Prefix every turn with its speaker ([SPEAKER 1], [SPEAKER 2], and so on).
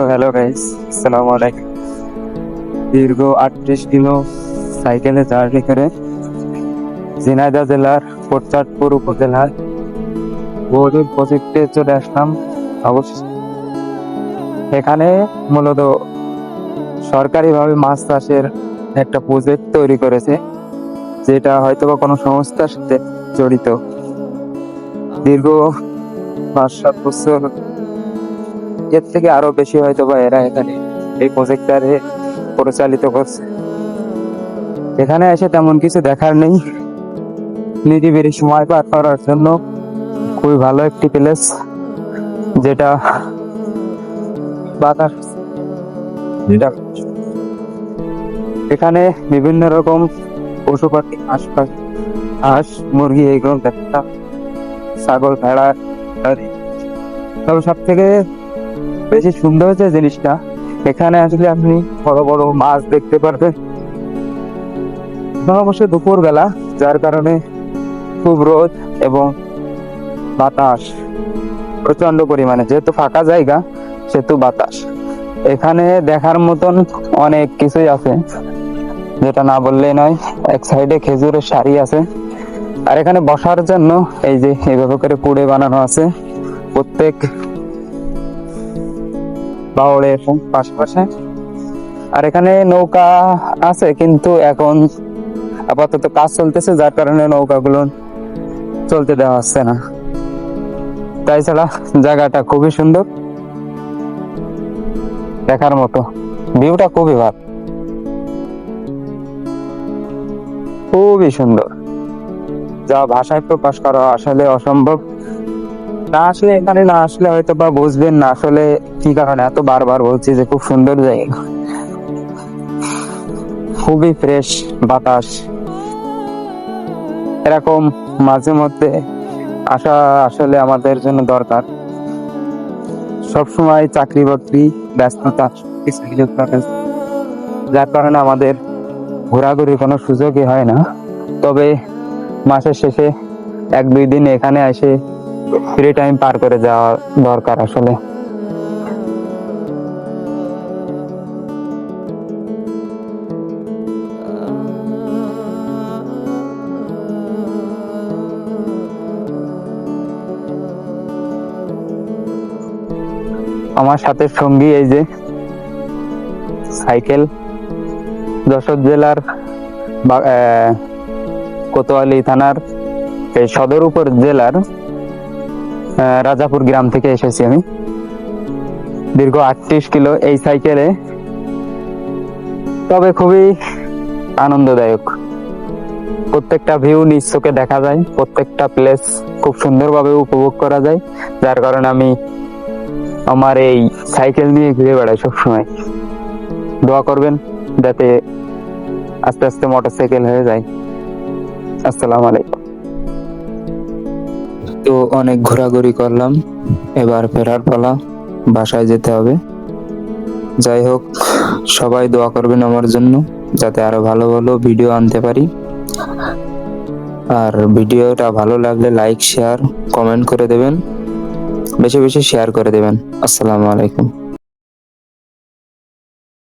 [SPEAKER 1] Hello guys, আসসালামু আলাইকুম। দীর্ঘ 38 কিলো সাইকেলে জার্নি করে ঝিনাইদহ জেলার কোটচাঁদপুর উপজেলার বহুদূর প্রজেক্টে চলে আসলাম। অবশ্য এখানে মূলত সরকারিভাবে মাছ চাষের একটা প্রজেক্ট তৈরি করেছে, যেটা হয়তো বা কোনো সংস্থার সাথে জড়িত। দীর্ঘ 5-7 বছর, এর থেকে আরো বেশি হয়তো বা এরা এখানে এই প্রজেক্টটারে পরিচালিত করছে। এখানে এসে তেমন কিছু দেখার নেই, নিরিবিলি সময় পার করার জন্য খুবই ভালো একটি প্লেস, যেটা বাতাস যেটা এখানে বিভিন্ন রকম পশু পাখি, হাঁস মুরগি এগুলো দেখতাম, ছাগল ভেড়া ইত্যাদি। তবে সব থেকে বেশি সুন্দর যে জিনিসটা, এখানে আসলে আপনি বড় বড় মাছ দেখতে পারবেন। অবশ্য দুপুর বেলা, যার কারণে খুব রোদ এবং বাতাস প্রচন্ড পরিমাণে, যেহেতু ফাঁকা জায়গা সেহেতু বাতাস। এখানে দেখার মতন অনেক কিছুই আছে, যেটা না বললেই নয়। এক সাইডে খেজুরের সারি আছে, আর এখানে বসার জন্য এই যে এইভাবে করে কুড়ে বানানো আছে প্রত্যেক বাউলের পাশে। আর এখানে নৌকা আছে, কিন্তু এখন আপাতত কাজ চলতেছে, যার কারণে নৌকাগুলো চলতে দেওয়া হচ্ছে না। তাই ছাড়া জায়গাটা খুবই সুন্দর, দেখার মতো, ভিউটা খুবই ভালো, খুবই সুন্দর, যা ভাষায় প্রকাশ করা আসলে অসম্ভব। না আসলে এখানে না আসলে হয়তো বা বুঝবেন না আসলে কি কারণে এত বারবার বলছি যে খুব সুন্দর জায়গা। খুবই ফ্রেশ বাতাস, এরকম মাঝে মধ্যে আসা আসলে আমাদের জন্য দরকার। সবসময় চাকরি বাকরি ব্যস্ততা যার কারণে আমাদের ঘোরাঘুরির কোনো সুযোগই হয় না। তবে মাসের শেষে 1-2 দিন এখানে এসে ফ্রি টাইম পার করে যাওয়া দরকার আসলে। আমার সাথে সঙ্গী এই যে সাইকেল, যশোর জেলার কোতোয়ালি থানার এই সদর উপজেলার রাজাপুর গ্রাম থেকে এসেছি আমি। দীর্ঘ 38 কিলো এই সাইকেলে, তবে খুবই আনন্দদায়ক। প্রত্যেকটা ভিউ নিজ চোখে দেখা যায়, প্রত্যেকটা প্লেস খুব সুন্দরভাবে উপভোগ করা যায়, যার কারণে আমি আমার এই সাইকেল নিয়ে ঘুরে বেড়াই সবসময়। দোয়া করবেন যাতে আস্তে আস্তে মোটরসাইকেল হয়ে যায়। আসসালামু আলাইকুম। তো অনেক ঘোরাঘুরি করলাম, এবার ফেরার পালা, বাসায় যেতে হবে। যাই হোক, সবাই দোয়া করবেন আমার জন্য, যাতে আরো ভালো ভালো ভিডিও আনতে পারি। আর ভিডিওটা ভালো লাগলে লাইক, শেয়ার, কমেন্ট করে দেবেন, বেশি বেশি শেয়ার করে দেবেন। আসসালামু আলাইকুম।